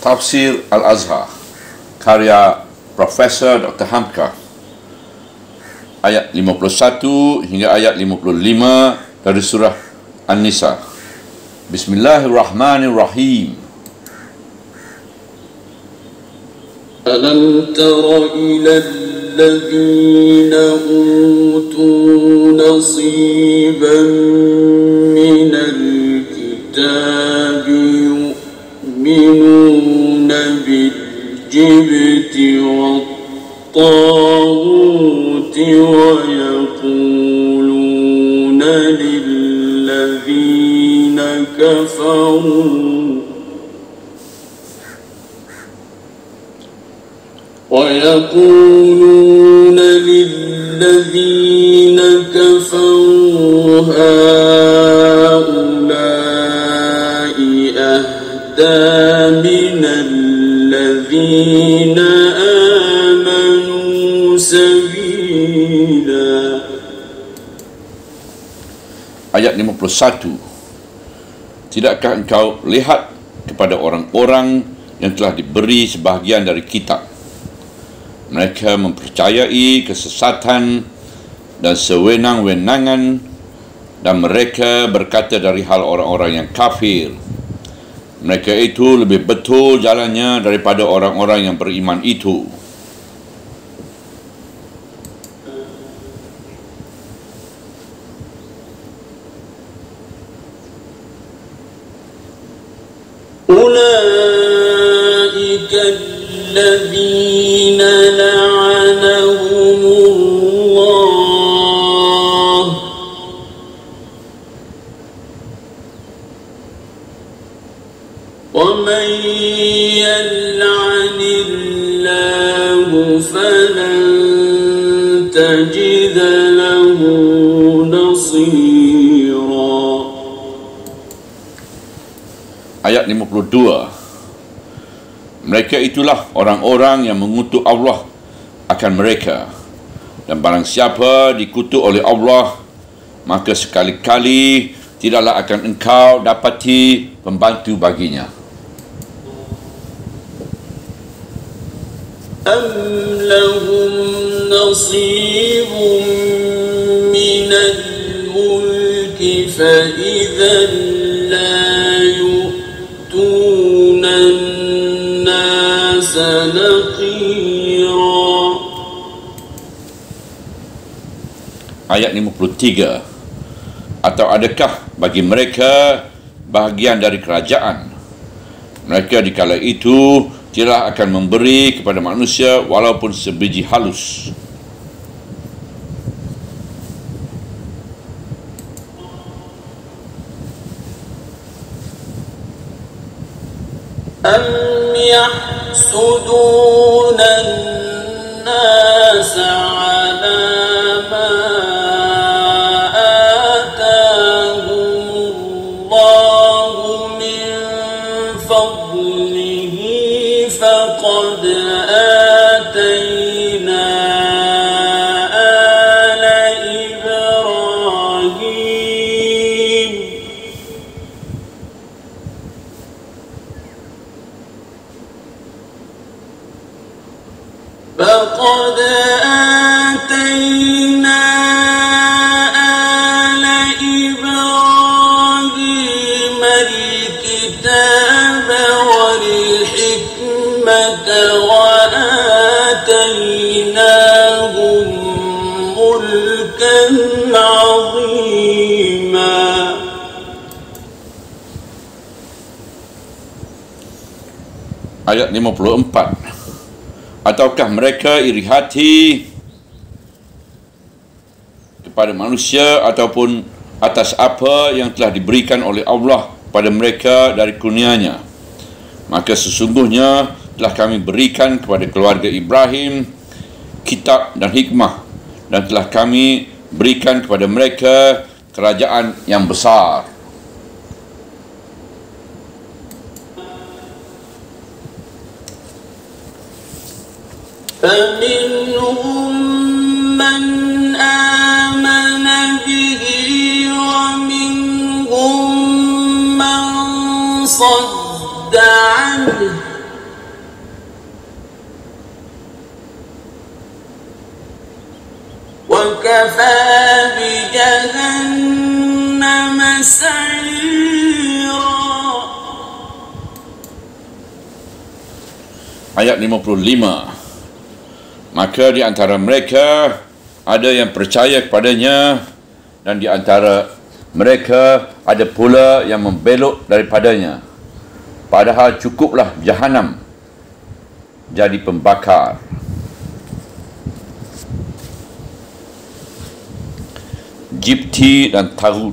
Tafsir Al-Azhar karya Profesor Dr. Hamka, ayat 51 hingga ayat 55 dari surah An-Nisa. Bismillahirrahmanirrahim. Alam tara ila alladhina utu nasiban minal kitabi yu'minuna bil jibti wat-taghut wa yaquluna lilladhina kafaru ويقولون للذين كفروا هؤلاء أهدى من الذين آمنوا سبيلا. Ayat 51. Tidakkah engkau lihat kepada orang-orang yang telah diberi sebahagian dari kitab? Mereka mempercayai kesesatan dan sewenang-wenangan, dan mereka berkata dari hal orang-orang yang kafir, mereka itu lebih betul jalannya daripada orang-orang yang beriman itu. Ulaika alladzina la'anahumullah wa man yal'anillahu falan tajid lahu nasira. Ayat 52. Mereka itulah orang-orang yang mengutuk Allah akan mereka, dan barang siapa dikutuk oleh Allah, maka sekali-kali tidaklah akan engkau dapati pembantu baginya. Am lahum nasibun minal mulki fa idhan la yu'tuna an-nasa naqira. Ayat 53. Atau adakah bagi mereka bahagian dari kerajaan? Mereka dikala itu tidak akan memberi kepada manusia walaupun sebiji halus. Am yahsuduna an-nasa ala ma atahumullahu min fadlihi faqad atayna ala Ibrahim فقد آتينا آل إبراهيم الكتاب والحكمة وآتيناهم ملكا عظيما. Ayat 54. Ataukah mereka iri hati kepada manusia ataupun atas apa yang telah diberikan oleh Allah pada mereka dari kurnia-Nya? Maka sesungguhnya telah kami berikan kepada keluarga Ibrahim kitab dan hikmah, dan telah kami berikan kepada mereka kerajaan yang besar. فمنهم من آمن به ومنهم من صد عنه كفى بجهنم سعيرا. Ayat 55. Maka di antara mereka ada yang percaya kepadanya, dan di antara mereka ada pula yang membelok daripadanya. Padahal cukuplah Jahannam jadi pembakar. Jibti dan Taghut.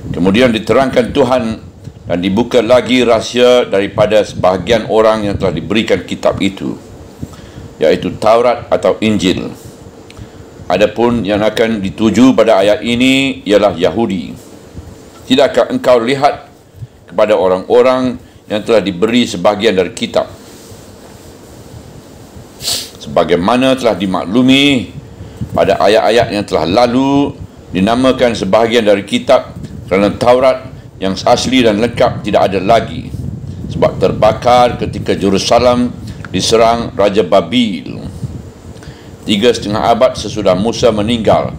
Kemudian diterangkan Tuhan dan dibuka lagi rahsia daripada sebahagian orang yang telah diberikan kitab itu, iaitu Taurat atau Injil. Adapun yang akan dituju pada ayat ini ialah Yahudi. Tidakkah engkau lihat kepada orang-orang yang telah diberi sebahagian dari kitab, sebagaimana telah dimaklumi pada ayat-ayat yang telah lalu, dinamakan sebahagian dari kitab kerana Taurat yang asli dan lengkap tidak ada lagi, sebab terbakar ketika Jerusalem diserang Raja Babil. 3,5 abad sesudah Musa meninggal,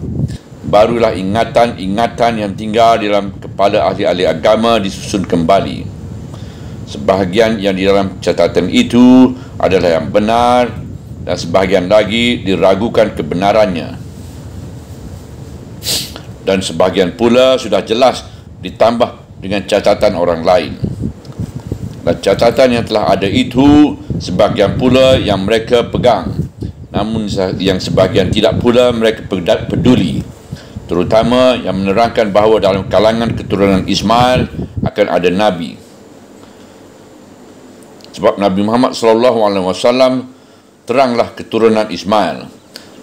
barulah ingatan-ingatan yang tinggal di dalam kepala ahli-ahli agama disusun kembali. Sebahagian yang di dalam catatan itu adalah yang benar, dan sebahagian lagi diragukan kebenarannya. Dan sebahagian pula sudah jelas ditambah dengan catatan orang lain. Dan catatan yang telah ada itu sebahagian pula yang mereka pegang, namun yang sebahagian tidak pula mereka peduli, terutama yang menerangkan bahawa dalam kalangan keturunan Ismail akan ada Nabi. Sebab Nabi Muhammad SAW teranglah keturunan Ismail.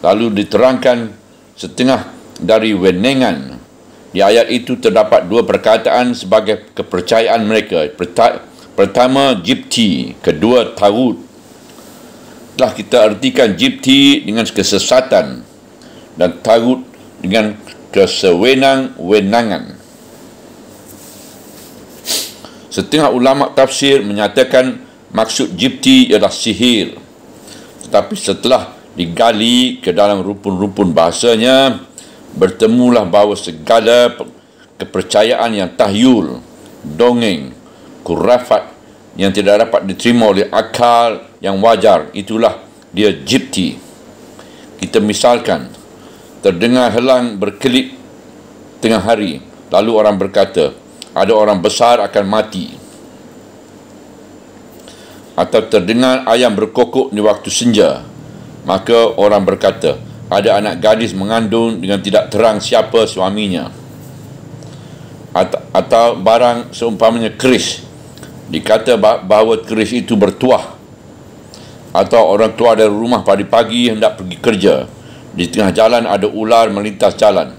Lalu diterangkan setengah dari wenengan. Di ayat itu terdapat 2 perkataan sebagai kepercayaan mereka. Pertama, Jibti. Kedua, Taghut. Telah kita artikan Jibti dengan kesesatan dan Taghut dengan kesewenang-wenangan. Setengah ulama tafsir menyatakan maksud Jibti ialah sihir. Tetapi setelah digali ke dalam rupun-rupun bahasanya, bertemulah bahawa segala kepercayaan yang tahyul, dongeng, kurafat yang tidak dapat diterima oleh akal yang wajar, itulah dia Jibti. Kita misalkan, terdengar helang berkelip tengah hari, lalu orang berkata, ada orang besar akan mati. Atau terdengar ayam berkokok di waktu senja, maka orang berkata, ada anak gadis mengandung dengan tidak terang siapa suaminya. Atau barang seumpamanya keris, dikata bahawa keris itu bertuah. Atau orang keluar dari rumah pagi-pagi hendak pergi kerja, di tengah jalan ada ular melintas jalan.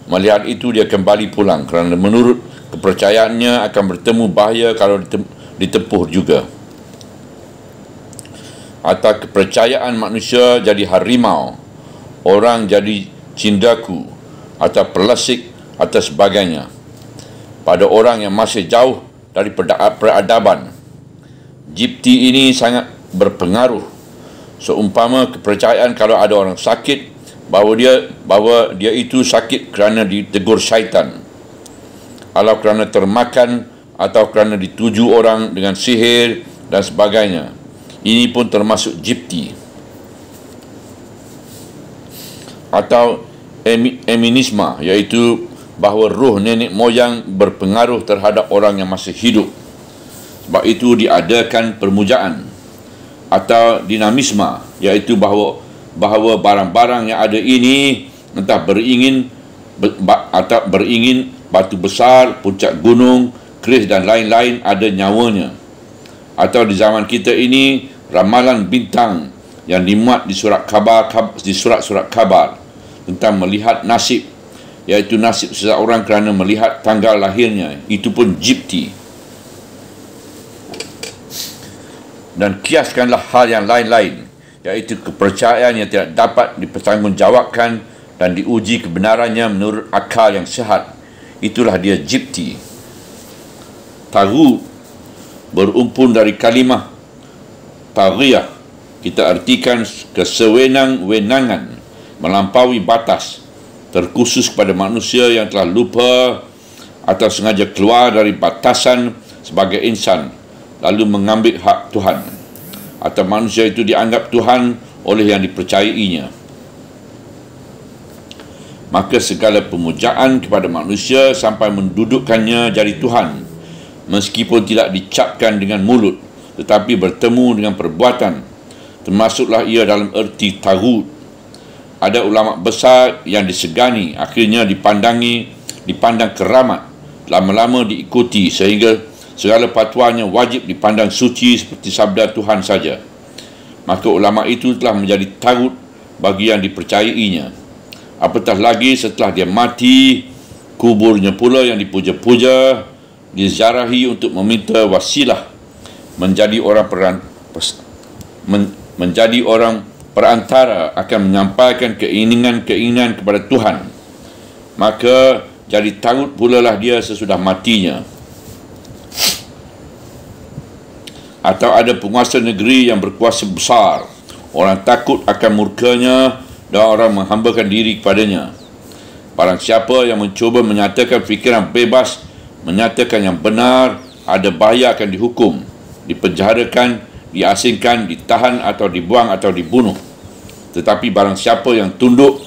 Melihat itu dia kembali pulang, kerana menurut kepercayaannya akan bertemu bahaya kalau ditempuh juga. Atau kepercayaan manusia jadi harimau, orang jadi cindaku atau pelasik atau sebagainya. Pada orang yang masih jauh dari peradaban, Jibti ini sangat berpengaruh. Seumpama kepercayaan kalau ada orang sakit, bahawa dia itu sakit kerana ditegur syaitan, atau kerana termakan, atau kerana dituju orang dengan sihir dan sebagainya. Ini pun termasuk Jibti. Atau eminisma, iaitu bahawa roh nenek moyang berpengaruh terhadap orang yang masih hidup. Sebab itu diadakan permujaan. Atau dinamisme, iaitu bahawa barang-barang yang ada ini entah beringin batu besar, puncak gunung, keris dan lain-lain ada nyawanya. Atau di zaman kita ini ramalan bintang yang dimuat di surat-surat khabar tentang melihat nasib, iaitu nasib seseorang kerana melihat tanggal lahirnya, itu pun Jibti. Dan kiaskanlah hal yang lain-lain, iaitu kepercayaan yang tidak dapat dipertanggungjawabkan dan diuji kebenarannya menurut akal yang sihat. Itulah dia Jibti. Taghut berumpun dari kalimah taghiyah. Kita artikan kesewenang-wenangan, melampaui batas, terkhusus kepada manusia yang telah lupa atau sengaja keluar dari batasan sebagai insan lalu mengambil hak Tuhan, atau manusia itu dianggap Tuhan oleh yang dipercayainya. Maka segala pemujaan kepada manusia sampai mendudukkannya jadi Tuhan, meskipun tidak dicapkan dengan mulut tetapi bertemu dengan perbuatan, termasuklah ia dalam erti taghut. Ada ulama besar yang disegani, akhirnya dipandang keramat, lama-lama diikuti sehingga segala fatwanya wajib dipandang suci seperti sabda Tuhan saja. Maka ulama itu telah menjadi taghut bagi yang dipercayainya. Apatah lagi setelah dia mati, kuburnya pula yang dipuja-puja, diziarahi untuk meminta wasilah, menjadi orang perantara akan menyampaikan keinginan-keinginan kepada Tuhan. Maka jadi taghut pula lah dia sesudah matinya. Atau ada penguasa negeri yang berkuasa besar, orang takut akan murkanya dan orang menghambakan diri kepadanya. Barang siapa yang mencuba menyatakan fikiran bebas, menyatakan yang benar, ada bahaya akan dihukum, dipenjarakan, diasingkan, ditahan atau dibuang atau dibunuh. Tetapi barang siapa yang tunduk,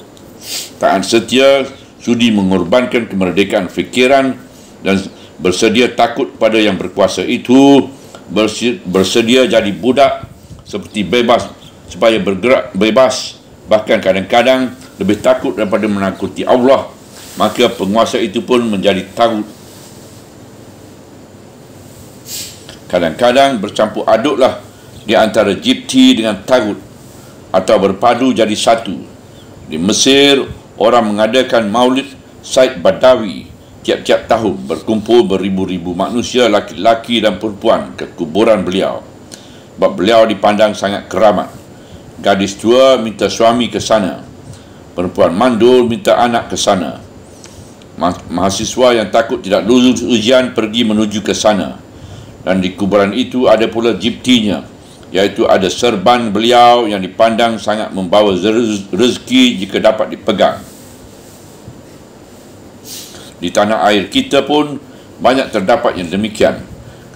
taat setia, sudi mengorbankan kemerdekaan fikiran dan bersedia takut pada yang berkuasa itu, bersedia jadi budak seperti bebas supaya bergerak bebas, bahkan kadang-kadang lebih takut daripada menakuti Allah, maka penguasa itu pun menjadi taghut. Kadang-kadang bercampur aduklah di antara jibti dengan taghut, atau berpadu jadi satu. Di Mesir, orang mengadakan maulid Said Badawi tiap-tiap tahun, berkumpul beribu-ribu manusia laki-laki dan perempuan ke kuburan beliau. Sebab beliau dipandang sangat keramat. Gadis tua minta suami ke sana, perempuan mandul minta anak ke sana. Mahasiswa yang takut tidak lulus ujian pergi menuju ke sana. Dan di kuburan itu ada pula jibtinya, iaitu ada serban beliau yang dipandang sangat membawa rezeki jika dapat dipegang. Di tanah air kita pun banyak terdapat yang demikian.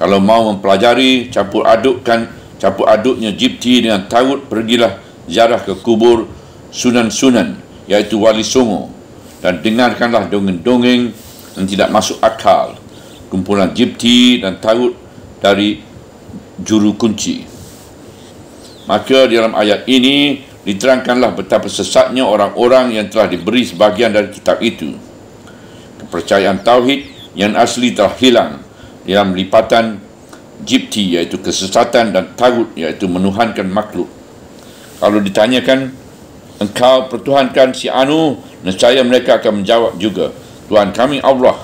Kalau mau mempelajari campur aduknya jibti dengan taghut, pergilah ziarah ke kubur sunan-sunan, iaitu Wali Songo, dan dengarkanlah dongeng-dongeng yang tidak masuk akal, kumpulan jibti dan taghut dari juru kunci. Maka dalam ayat ini diterangkanlah betapa sesatnya orang-orang yang telah diberi sebahagian dari kitab itu. Kepercayaan tauhid yang asli telah hilang dalam lipatan jibti, iaitu kesesatan, dan taghut, iaitu menuhankan makhluk. Kalau ditanyakan, engkau pertuhankan si anu, nescaya mereka akan menjawab juga, Tuhan kami Allah.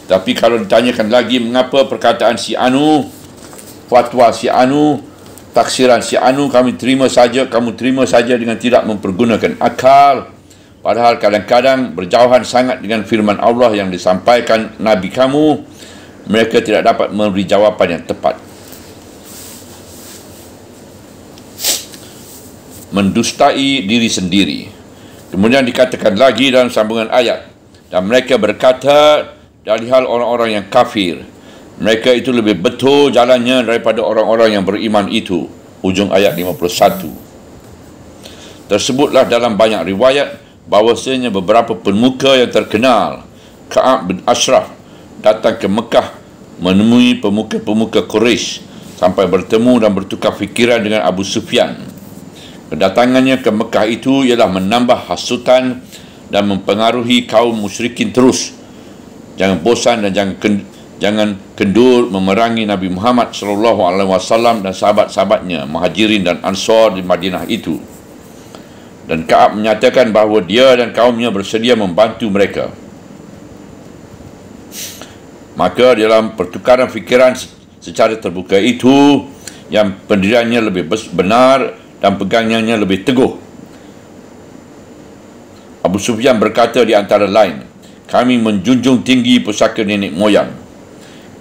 Tapi kalau ditanyakan lagi mengapa perkataan si anu, fatwa si anu, taksiran si anu kamu terima saja dengan tidak mempergunakan akal, padahal kadang-kadang berjauhan sangat dengan firman Allah yang disampaikan Nabi kamu, mereka tidak dapat memberi jawapan yang tepat. Mendustai diri sendiri. Kemudian dikatakan lagi dalam sambungan ayat, dan mereka berkata dari hal orang-orang yang kafir, mereka itu lebih betul jalannya daripada orang-orang yang beriman itu. Ujung ayat 51. Tersebutlah dalam banyak riwayat bahawasanya beberapa pemuka yang terkenal, Ka'ab bin Ashraf, datang ke Mekah menemui pemuka-pemuka Quraisy sampai bertemu dan bertukar fikiran dengan Abu Sufyan. Kedatangannya ke Mekah itu ialah menambah hasutan dan mempengaruhi kaum musyrikin terus. Jangan bosan dan jangan kendur memerangi Nabi Muhammad SAW dan sahabat-sahabatnya, Muhajirin dan Ansar di Madinah itu. Dan Ka'ab menyatakan bahawa dia dan kaumnya bersedia membantu mereka. Maka dalam pertukaran fikiran secara terbuka itu, yang pendiriannya lebih benar dan pegangannya lebih teguh, Abu Sufyan berkata di antara lain, kami menjunjung tinggi pusaka nenek moyang.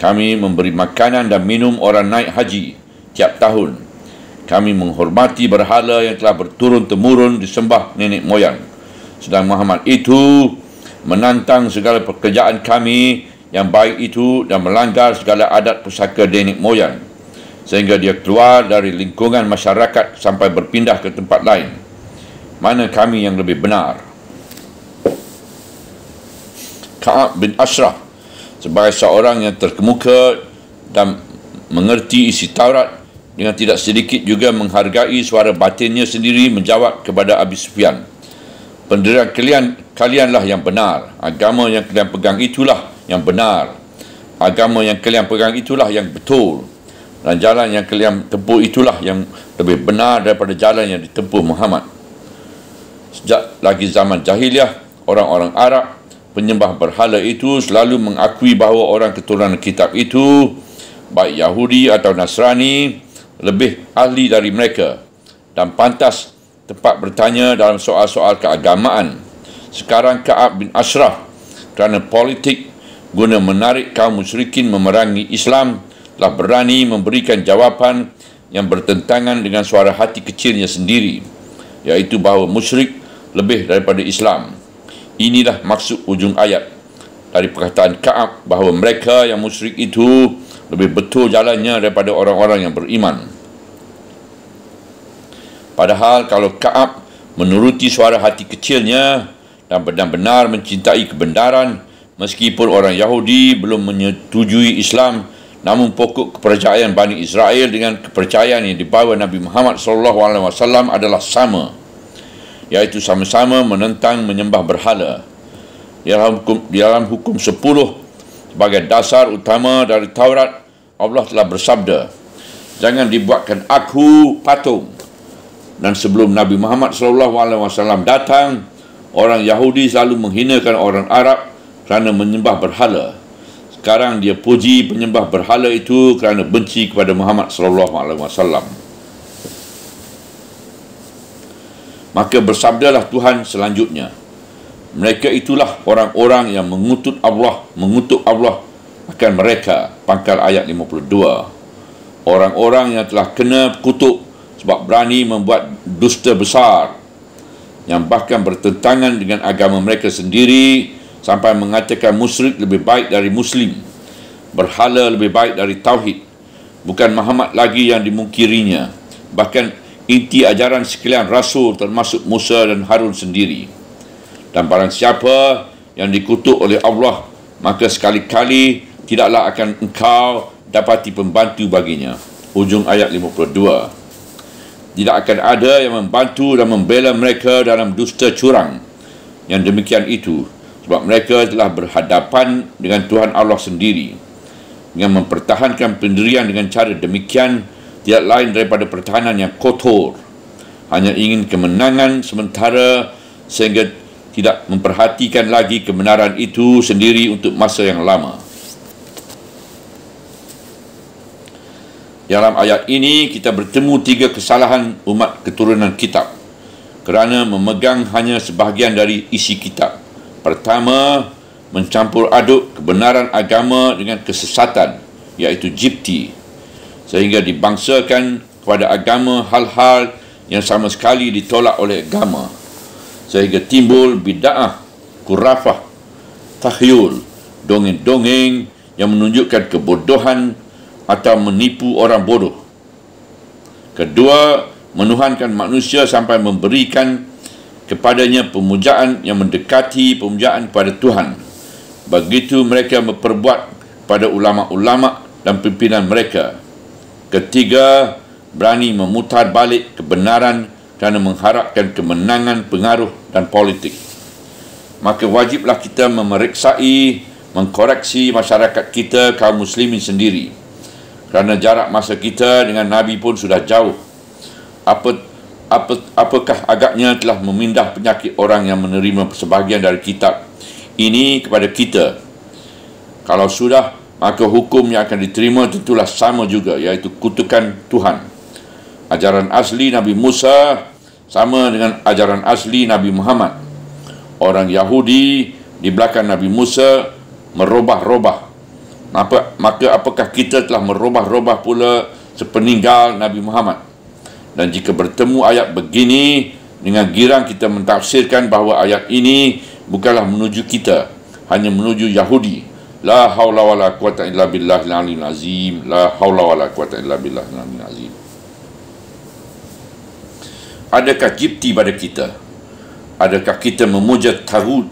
Kami memberi makanan dan minum orang naik haji tiap tahun. kami menghormati berhala yang telah berturun-temurun disembah nenek moyang. Sedang Muhammad itu menantang segala pekerjaan kami yang baik itu dan melanggar segala adat pusaka nenek moyang, sehingga dia keluar dari lingkungan masyarakat sampai berpindah ke tempat lain. Mana kami yang lebih benar? Ka'ab bin Ashraf sebagai seorang yang terkemuka dan mengerti isi Taurat, dengan tidak sedikit juga menghargai suara batinnya sendiri, menjawab kepada Abi Sufyan, pendirian kalianlah yang benar, agama yang kalian pegang itulah yang benar, agama yang kalian pegang itulah yang betul, dan jalan yang kalian tempuh itulah yang lebih benar daripada jalan yang ditempuh Muhammad. Sejak lagi zaman jahiliah, orang-orang Arab penyembah berhala itu selalu mengakui bahawa orang keturunan kitab itu, baik Yahudi atau Nasrani, lebih ahli dari mereka dan pantas tempat bertanya dalam soal-soal keagamaan. Sekarang Ka'ab bin Ashraf kerana politik guna menarik kaum musyrikin memerangi Islam telah berani memberikan jawapan yang bertentangan dengan suara hati kecilnya sendiri, iaitu bahawa musyrik lebih daripada Islam. Inilah maksud ujung ayat dari perkataan Ka'ab bahawa mereka yang musyrik itu lebih betul jalannya daripada orang-orang yang beriman. Padahal kalau Ka'ab menuruti suara hati kecilnya dan benar-benar mencintai kebenaran, meskipun orang Yahudi belum menyetujui Islam, namun pokok kepercayaan Bani Israel dengan kepercayaan yang dibawa Nabi Muhammad SAW adalah sama, iaitu sama-sama menentang menyembah berhala. Di dalam hukum 10 sebagai dasar utama dari Taurat, Allah telah bersabda, jangan dibuatkan aku patung. Dan sebelum Nabi Muhammad SAW datang, orang Yahudi selalu menghinakan orang Arab kerana menyembah berhala. Sekarang dia puji penyembah berhala itu kerana benci kepada Muhammad SAW. Maka bersabdalah Tuhan selanjutnya, mereka itulah orang-orang yang mengutuk Allah akan mereka. Pangkal ayat 52. Orang-orang yang telah kena kutuk sebab berani membuat dusta besar yang bahkan bertentangan dengan agama mereka sendiri, sampai mengatakan musyrik lebih baik dari muslim, berhala lebih baik dari tauhid. Bukan Muhammad lagi yang dimungkirinya, bahkan inti ajaran sekalian rasul termasuk Musa dan Harun sendiri. Dan barang siapa yang dikutuk oleh Allah, maka sekali-kali tidaklah akan engkau dapati pembantu baginya. Ujung ayat 52. Tidak akan ada yang membantu dan membela mereka dalam dusta curang yang demikian itu, sebab mereka telah berhadapan dengan Tuhan Allah sendiri. Dengan mempertahankan pendirian dengan cara demikian, tidak lain daripada pertahanan yang kotor, hanya ingin kemenangan sementara sehingga tidak memperhatikan lagi kebenaran itu sendiri untuk masa yang lama. Dalam ayat ini kita bertemu 3 kesalahan umat keturunan kitab kerana memegang hanya sebahagian dari isi kitab. Pertama, mencampur aduk kebenaran agama dengan kesesatan, iaitu jibti, sehingga dibangsakan kepada agama hal-hal yang sama sekali ditolak oleh agama, sehingga timbul bid'ah, khurafah, takhyul, dongeng-dongeng yang menunjukkan kebodohan atau menipu orang bodoh. Kedua, menuhankan manusia sampai memberikan kepadanya pemujaan yang mendekati pemujaan kepada Tuhan. Begitu mereka berbuat pada ulama-ulama dan pimpinan mereka. Ketiga, berani memutar balik kebenaran kerana mengharapkan kemenangan pengaruh dan politik. Maka wajiblah kita memeriksai, mengkoreksi masyarakat kita kaum muslimin sendiri. Kerana jarak masa kita dengan Nabi pun sudah jauh. Apakah agaknya telah memindah penyakit orang yang menerima sebahagian dari kitab ini kepada kita? Kalau sudah, maka hukum yang akan diterima tentulah sama juga, iaitu kutukan Tuhan. Ajaran asli Nabi Musa sama dengan ajaran asli Nabi Muhammad. Orang Yahudi di belakang Nabi Musa merubah-rubah. Maka apakah kita telah merubah-rubah pula sepeninggal Nabi Muhammad? Dan jika bertemu ayat begini, dengan girang kita mentafsirkan bahawa ayat ini bukanlah menuju kita, hanya menuju Yahudi. La haula wala quwata illa billahil aliyyil azim. La haula wala quwata illa billahil aliyyil azim. Adakah jipti pada kita? Adakah kita memuja Taghut?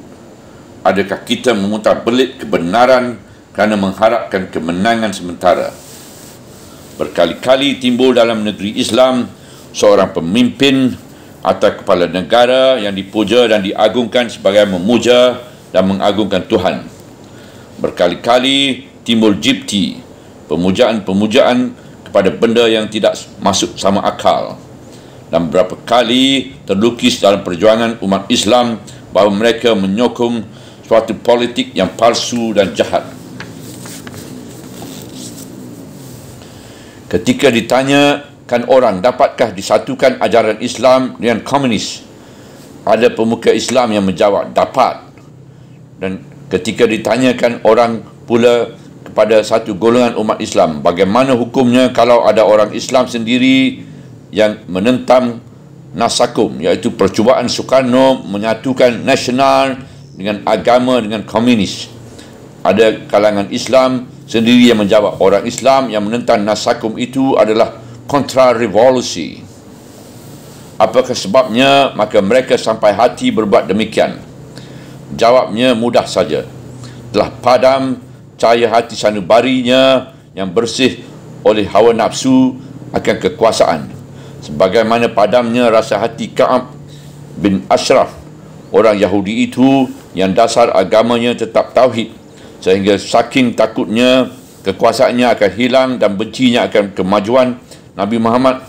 Adakah kita memutar belit kebenaran kerana mengharapkan kemenangan sementara? Berkali-kali timbul dalam negeri Islam seorang pemimpin atau kepala negara yang dipuja dan diagungkan sebagai memuja dan mengagungkan Tuhan. Berkali-kali timbul jipti, pemujaan-pemujaan kepada benda yang tidak masuk sama akal. Dan berapa kali terlukis dalam perjuangan umat Islam bahawa mereka menyokong suatu politik yang palsu dan jahat. Ketika ditanyakan orang, dapatkah disatukan ajaran Islam dengan komunis? Ada pemuka Islam yang menjawab, dapat. Dan ketika ditanyakan orang pula kepada satu golongan umat Islam, bagaimana hukumnya kalau ada orang Islam sendiri yang menentang Nasakum, iaitu percubaan Soekarno menyatukan nasional dengan agama dengan komunis? Ada kalangan Islam sendiri yang menjawab, orang Islam yang menentang Nasakum itu adalah kontra-revolusi. Apakah sebabnya maka mereka sampai hati berbuat demikian? Jawabnya mudah saja. Telah padam cahaya hati sanubarinya yang bersih oleh hawa nafsu akan kekuasaan, sebagaimana padamnya rasa hati Ka'ab bin Ashraf, orang Yahudi itu yang dasar agamanya tetap tauhid, sehingga saking takutnya kekuasaannya akan hilang dan bencinya akan kemajuan Nabi Muhammad,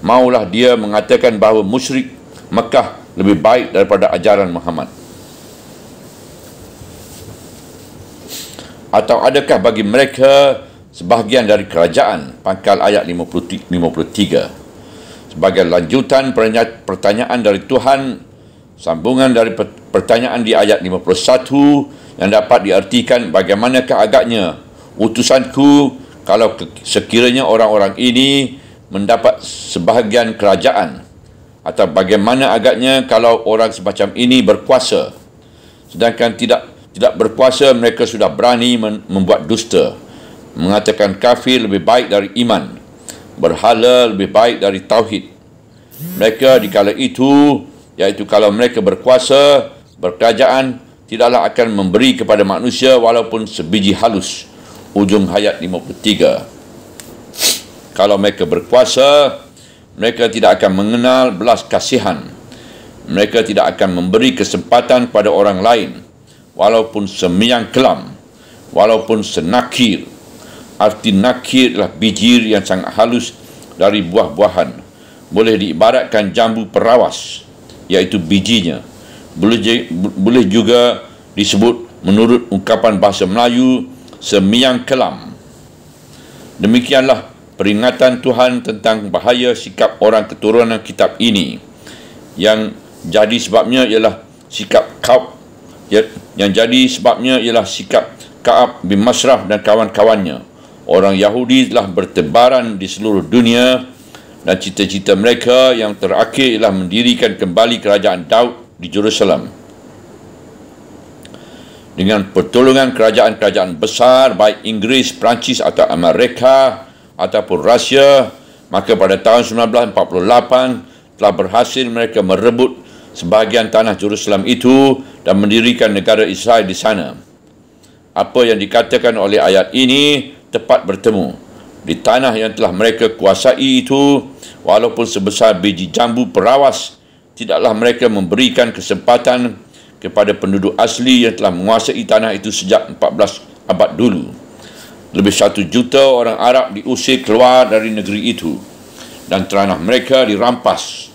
maulah dia mengatakan bahawa musyrik Mekah lebih baik daripada ajaran Muhammad. Atau adakah bagi mereka sebahagian dari kerajaan? Pangkal ayat 53. Sebagai lanjutan pertanyaan dari Tuhan, sambungan dari pertanyaan di ayat 51 yang dapat diartikan, bagaimanakah agaknya utusanku kalau sekiranya orang-orang ini mendapat sebahagian kerajaan? Atau bagaimana agaknya kalau orang semacam ini berkuasa, sedangkan tidak berkuasa mereka sudah berani membuat dusta, mengatakan kafir lebih baik dari iman, berhala lebih baik dari tauhid. Mereka di kala itu, iaitu kalau mereka berkuasa, berkerajaan, tidaklah akan memberi kepada manusia walaupun sebiji halus. Ujung ayat 53. Kalau mereka berkuasa, mereka tidak akan mengenal belas kasihan. Mereka tidak akan memberi kesempatan pada orang lain, walaupun semiang kelam, walaupun senakir. Arti nakir adalah bijir yang sangat halus dari buah-buahan. Boleh diibaratkan jambu perawas, iaitu bijinya. Boleh juga disebut menurut ungkapan bahasa Melayu, semiang kelam. Demikianlah peringatan Tuhan tentang bahaya sikap orang keturunan kitab ini. Yang jadi sebabnya ialah sikap Ka'ab bin Ashraf dan kawan-kawannya. Orang Yahudi telah bertebaran di seluruh dunia dan cita-cita mereka yang terakhir ialah mendirikan kembali kerajaan Daud di Jerusalem. Dengan pertolongan kerajaan-kerajaan besar baik Inggris, Perancis atau Amerika ataupun Rusia, maka pada tahun 1948 telah berhasil mereka merebut sebahagian tanah Jerusalem itu dan mendirikan negara Israel di sana. Apa yang dikatakan oleh ayat ini tepat bertemu. Di tanah yang telah mereka kuasai itu, walaupun sebesar biji jambu perawas, tidaklah mereka memberikan kesempatan kepada penduduk asli yang telah menguasai tanah itu sejak 14 abad dulu. Lebih 1 juta orang Arab diusir keluar dari negeri itu dan tanah mereka dirampas.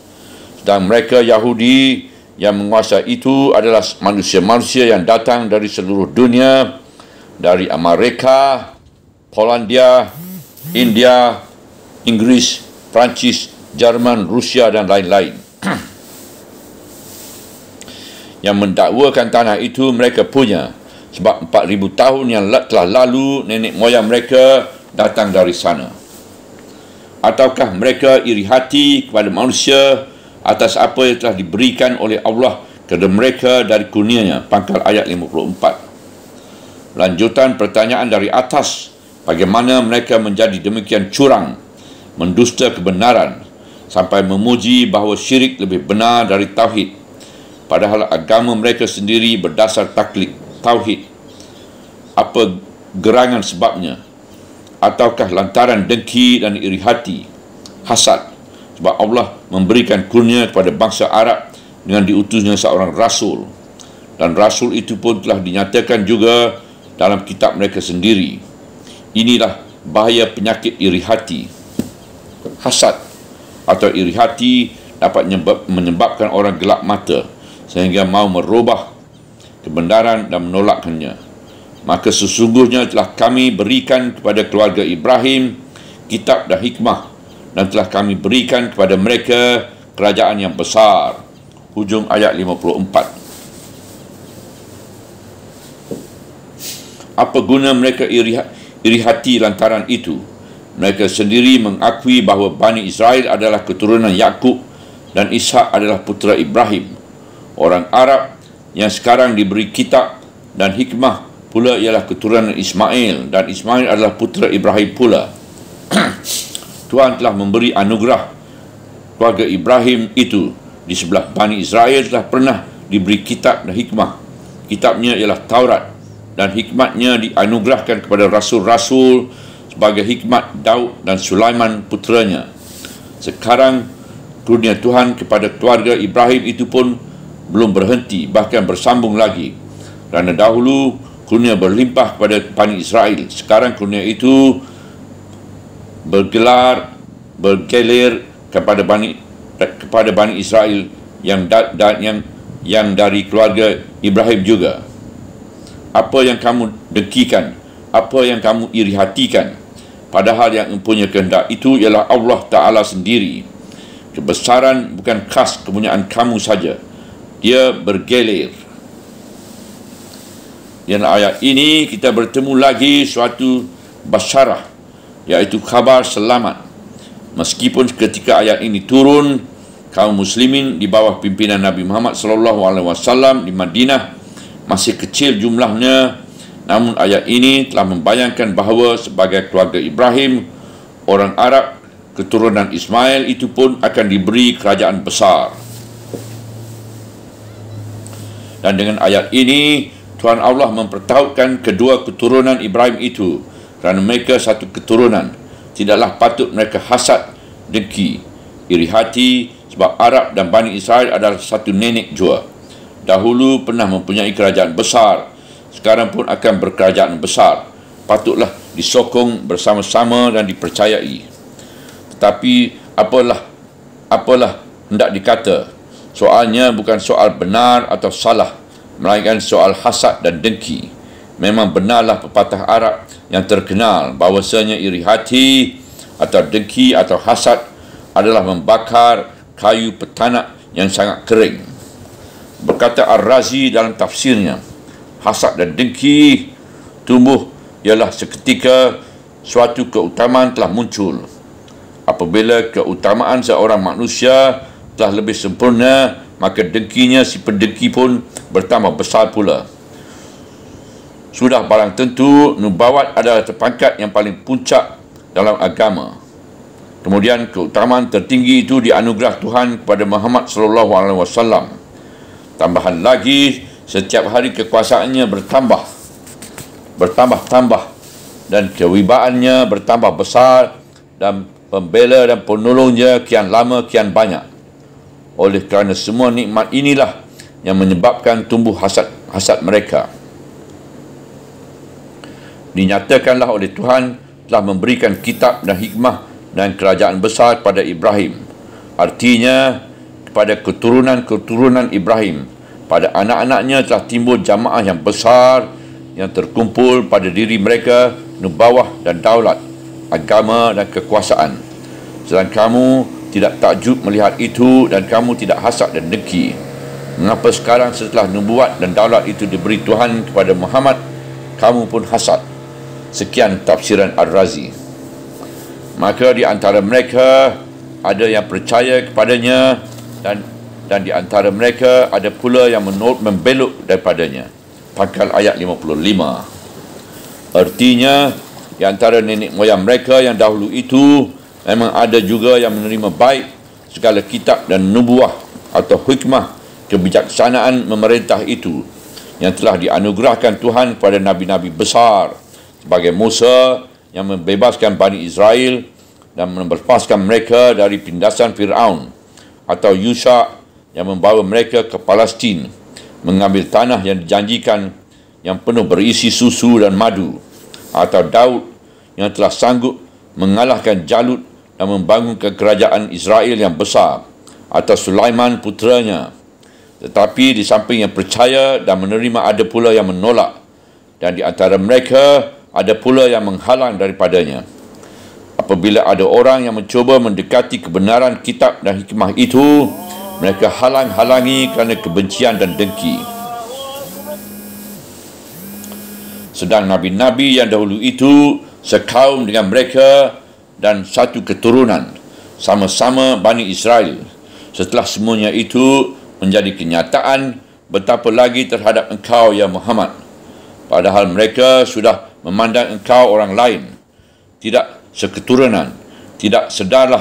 Dan mereka Yahudi yang menguasai itu adalah manusia-manusia yang datang dari seluruh dunia, dari Amerika, Polandia, India, Inggris, Perancis, Jerman, Rusia dan lain-lain. Yang mendakwakan tanah itu mereka punya, sebab 4,000 tahun yang telah lalu nenek moyang mereka datang dari sana. Ataukah mereka iri hati kepada manusia atas apa yang telah diberikan oleh Allah kepada mereka dari kurnia-Nya? Pangkal ayat 54. Lanjutan pertanyaan dari atas, bagaimana mereka menjadi demikian curang, mendusta kebenaran, sampai memuji bahawa syirik lebih benar dari tauhid, padahal agama mereka sendiri berdasar taklid tauhid. Apa gerangan sebabnya? Ataukah lantaran dengki dan iri hati, hasad, sebab Allah memberikan kurnia kepada bangsa Arab dengan diutusnya seorang rasul, dan rasul itu pun telah dinyatakan juga dalam kitab mereka sendiri. Inilah bahaya penyakit iri hati. Hasad atau iri hati dapat menyebabkan orang gelap mata sehingga mau merubah kebenaran dan menolakkannya. Maka sesungguhnya telah kami berikan kepada keluarga Ibrahim kitab dan hikmah, dan telah kami berikan kepada mereka kerajaan yang besar. Hujung ayat 54. Apa guna mereka iri hati lantaran itu? Mereka sendiri mengakui bahawa Bani Israel adalah keturunan Yakub dan Ishak adalah putera Ibrahim. Orang Arab yang sekarang diberi kitab dan hikmah pula ialah keturunan Ismail, dan Ismail adalah putera Ibrahim pula. Tuhan telah memberi anugerah keluarga Ibrahim itu di sebelah Bani Israel telah pernah diberi kitab dan hikmah. Kitabnya ialah Taurat, dan hikmatnya dianugerahkan kepada rasul-rasul sebagai hikmat Daud dan Sulaiman puteranya. Sekarang kurnia Tuhan kepada keluarga Ibrahim itu pun belum berhenti, bahkan bersambung lagi. Kerana dahulu kurnia berlimpah kepada Bani Israel, sekarang kurnia itu bergelir kepada Bani Israel yang dari keluarga Ibrahim juga. Apa yang kamu dengkikan, apa yang kamu iri hatikan, padahal yang mempunyai kehendak itu ialah Allah Ta'ala sendiri. Kebesaran bukan khas kepunyaan kamu saja, dia bergelir. Dalam ayat ini kita bertemu lagi suatu basyarah, iaitu khabar selamat. Meskipun ketika ayat ini turun, kaum muslimin di bawah pimpinan Nabi Muhammad SAW di Madinah masih kecil jumlahnya, namun ayat ini telah membayangkan bahawa sebagai keluarga Ibrahim, orang Arab keturunan Ismail itu pun akan diberi kerajaan besar. Dan dengan ayat ini Tuhan Allah mempertautkan kedua keturunan Ibrahim itu, kerana mereka satu keturunan. Tidaklah patut mereka hasad, dengki, iri hati, sebab Arab dan Bani Israel adalah satu nenek jua. Dahulu pernah mempunyai kerajaan besar, sekarang pun akan berkerajaan besar. Patutlah disokong bersama-sama dan dipercayai. Tetapi apalah hendak dikata, soalnya bukan soal benar atau salah, melainkan soal hasad dan dengki. Memang benarlah pepatah Arab yang terkenal bahawasanya iri hati atau dengki atau hasad adalah membakar kayu petanak yang sangat kering. Berkata Ar-Razi dalam tafsirnya, hasad dan dengki tumbuh ialah seketika suatu keutamaan telah muncul. Apabila keutamaan seorang manusia telah lebih sempurna, maka dengkinya si pendengki pun bertambah besar pula. Sudah barang tentu nubuat adalah terpangkat yang paling puncak dalam agama. Kemudian keutamaan tertinggi itu dianugerah Tuhan kepada Muhammad SAW. Tambahan lagi, setiap hari kekuasaannya bertambah dan kewibaannya bertambah besar, dan pembela dan penolongnya kian lama kian banyak. Oleh kerana semua nikmat inilah yang menyebabkan tumbuh hasad mereka. Dinyatakanlah oleh Tuhan telah memberikan kitab dan hikmah dan kerajaan besar kepada Ibrahim. Artinya, kepada keturunan Ibrahim, pada anak-anaknya telah timbul jamaah yang besar yang terkumpul pada diri mereka nubawah dan daulat, agama dan kekuasaan. Sedang kamu tidak takjub melihat itu dan kamu tidak hasad dan dengki. Mengapa sekarang setelah nubuat dan daulat itu diberi Tuhan kepada Muhammad, kamu pun hasad? Sekian tafsiran Ar-Razi. Maka di antara mereka ada yang percaya kepadanya dan di antara mereka ada pula yang membelok daripadanya. Pangkal ayat 55. Artinya di antara nenek moyang mereka yang dahulu itu memang ada juga yang menerima baik segala kitab dan nubuah atau hikmah kebijaksanaan memerintah itu yang telah dianugerahkan Tuhan kepada nabi-nabi besar sebagai Musa yang membebaskan Bani Israel dan melepaskan mereka dari pindasan Fir'aun, atau Yusha yang membawa mereka ke Palestin mengambil tanah yang dijanjikan yang penuh berisi susu dan madu, atau Daud yang telah sanggup mengalahkan Jalut dan membangun kerajaan Israel yang besar, atau Sulaiman puteranya. Tetapi di samping yang percaya dan menerima ada pula yang menolak, dan di antara mereka ada pula yang menghalang daripadanya. Apabila ada orang yang mencuba mendekati kebenaran kitab dan hikmah itu, mereka halang-halangi kerana kebencian dan dengki. Sedang nabi-nabi yang dahulu itu sekaum dengan mereka dan satu keturunan, sama-sama Bani Israel. Setelah semuanya itu menjadi kenyataan, betapa lagi terhadap engkau ya Muhammad, padahal mereka sudah memandang engkau orang lain, tidak seketurunan, tidak sedarah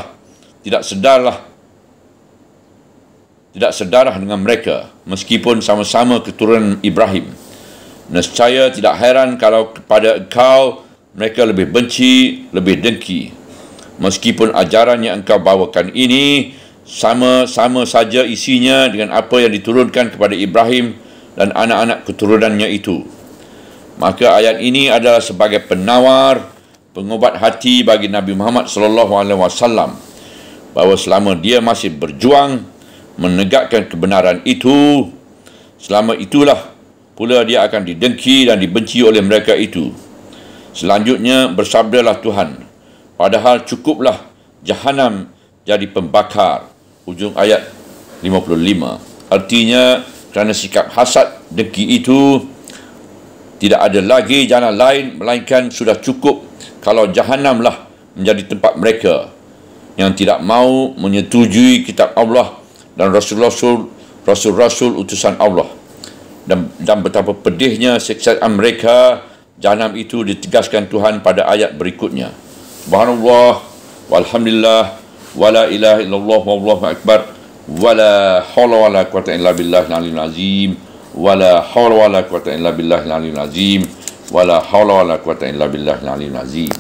dengan mereka, meskipun sama-sama keturunan Ibrahim. Nescaya tidak heran kalau kepada engkau mereka lebih benci, lebih dengki, meskipun ajaran yang engkau bawakan ini sama-sama saja isinya dengan apa yang diturunkan kepada Ibrahim dan anak-anak keturunannya itu. Maka ayat ini adalah sebagai penawar, pengobat hati bagi Nabi Muhammad SAW, bahawa selama dia masih berjuang menegakkan kebenaran itu, selama itulah pula dia akan didengki dan dibenci oleh mereka itu. Selanjutnya bersabdalah Tuhan, padahal cukuplah Jahanam jadi pembakar. Ujung ayat 55. Artinya kerana sikap hasad dengki itu, tidak ada lagi jalan lain melainkan sudah cukup kalau Jahanamlah menjadi tempat mereka yang tidak mau menyetujui kitab Allah dan Rasul-Rasul utusan Allah, dan betapa pedihnya siksaan mereka. Jahanam itu ditegaskan Tuhan pada ayat berikutnya. Subhanallah walhamdulillah wala ilaha illallah wallahu akbar wala hawla wala quwwata illa billahil aliyyil azim wala hawla wala quwwata illa billahil aliyyil azim wala hawla wala quwwata illa billahil aliyyil azim.